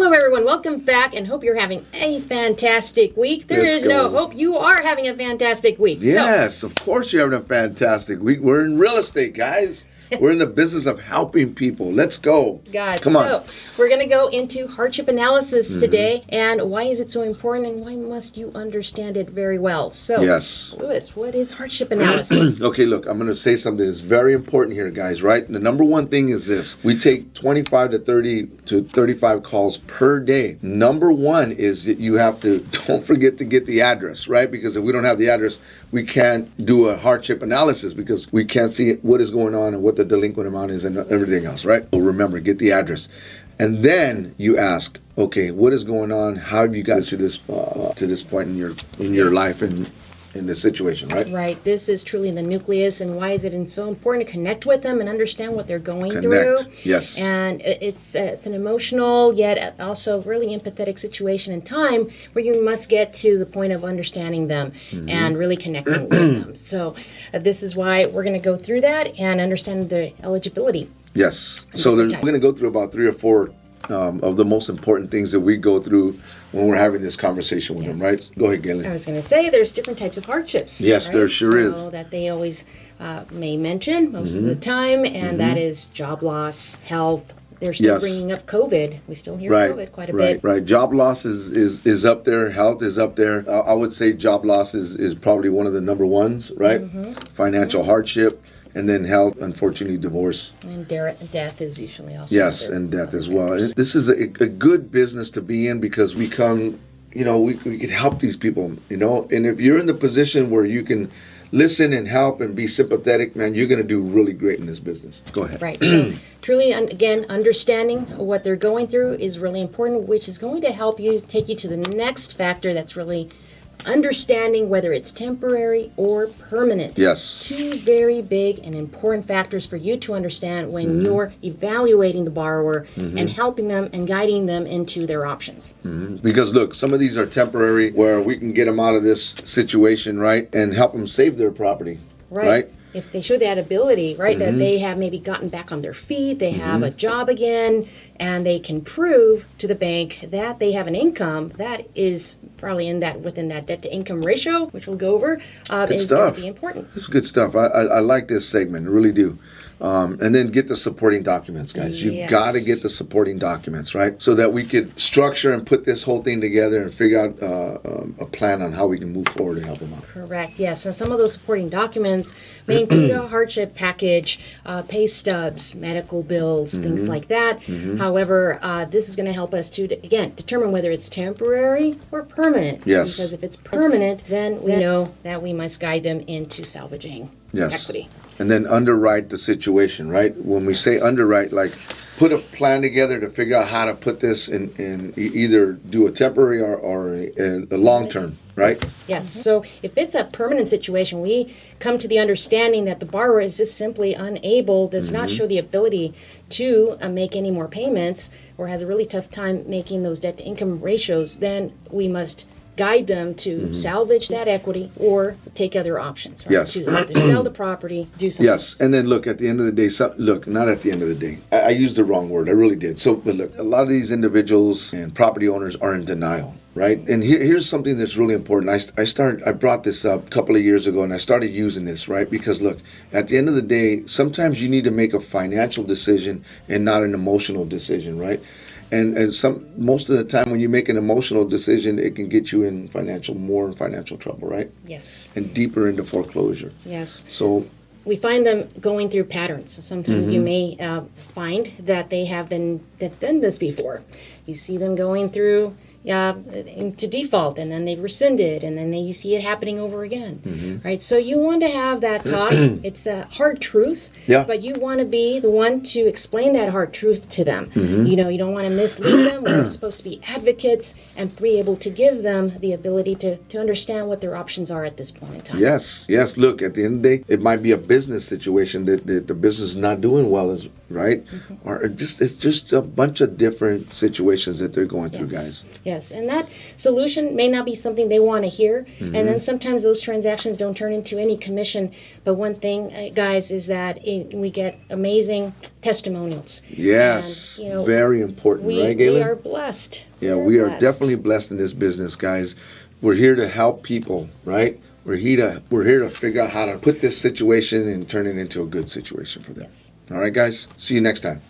Hello, everyone. Welcome back, and hope you're having a fantastic week. There is no hope. You are having a fantastic week. Yes, of course you're having a fantastic week. We're in real estate, guys. We're in the business of helping people. Let's go. Come on. So we're going to go into hardship analysis today, and why is it so important, and why must you understand it very well? So, yes. Lewis, what is hardship analysis? Okay, look, I'm going to say something that's very important here, guys, right? The number one thing is this. We take 25 to 30 to 35 calls per day. Number one is that you have to, don't forget to get the address, right? Because if we don't have the address, we can't do a hardship analysis because we can't see what is going on and what the delinquent amount is and everything else, right? So remember, get the address. And then you ask, okay, what is going on? How have you got to this point in your life and in this situation, right? Right. This is truly the nucleus, and why is it so important to connect with them and understand what they're going through? Yes. And it's an emotional yet also really empathetic situation and time where you must get to the point of understanding them and really connecting with them. So this is why we're going to go through that and understand the eligibility. Yes. So we're going to go through about 3 or 4 of the most important things that we go through when we're having this conversation with them, right? Go ahead, Galen. I was going to say there's different types of hardships. Yes, right? there sure is. So that they always may mention most of the time, and that is job loss, health. They're still bringing up COVID. We still hear COVID quite a bit. Right. Job loss is up there. Health is up there. I would say job loss is probably one of the number ones, right? Financial hardship. And then health, unfortunately, divorce. And death is usually also. Yes, and death as well. And this is a good business to be in because we come, we can help these people, And if you're in the position where you can listen and help and be sympathetic, man, you're going to do really great in this business. Go ahead. Right. So truly, again, understanding what they're going through is really important, which is going to help you take you to the next factor that's really understanding whether it's temporary or permanent. Yes. 2 very big and important factors for you to understand when you're evaluating the borrower and helping them and guiding them into their options. Because look, some of these are temporary where we can get them out of this situation, right? And help them save their property. Right? If they show that ability, right, that they have maybe gotten back on their feet, they have a job again, and they can prove to the bank that they have an income that is probably within that debt to income ratio, which we'll go over, is going to be important. It's good stuff. I like this segment, I really do. And then get the supporting documents, guys. You've got to get the supporting documents, right? So that we could structure and put this whole thing together and figure out a plan on how we can move forward and help them out. Correct, yes. So some of those supporting documents may include a hardship package, pay stubs, medical bills, things like that. However, this is going to help us to, again, determine whether it's temporary or permanent. Yes. Because if it's permanent, then we know that we must guide them into salvaging equity. And then underwrite the situation, right? When we say underwrite, like put a plan together to figure out how to put this in either do a temporary or a long term, right? Yes. So if it's a permanent situation, we come to the understanding that the borrower is just simply unable, does not show the ability to make any more payments, or has a really tough time making those debt to income ratios, then we must guide them to salvage that equity or take other options. Right? Yes. To either sell the property, do something. Yes. And then look, at the end of the day, not at the end of the day. I used the wrong word. I really did. So, but look, a lot of these individuals and property owners are in denial, right? And here's something that's really important. I brought this up a couple of years ago, and I started using this, right? Because look, at the end of the day, sometimes you need to make a financial decision and not an emotional decision, right? And most of the time when you make an emotional decision, it can get you in more financial trouble, right? Yes. And deeper into foreclosure. Yes. So we find them going through patterns. So sometimes you may find that they've done this before. You see them going through into default, and then they rescinded, and then you see it happening over again, right? So you want to have that talk. It's a hard truth, but you want to be the one to explain that hard truth to them. You don't want to mislead them. We're supposed to be advocates and be able to give them the ability to understand what their options are at this point in time. Yes. Look, at the end of the day, it might be a business situation that the business is not doing well right? Or just it's just a bunch of different situations that they're going through, guys. Yes, and that solution may not be something they want to hear, and then sometimes those transactions don't turn into any commission. But one thing, guys, is that we get amazing testimonials. Yes, And, very important, right, Galen? We are blessed. Yeah, we are definitely blessed in this business, guys. We're here to help people, right? We're here to figure out how to put this situation and turn it into a good situation for them. Yes. All right, guys. See you next time.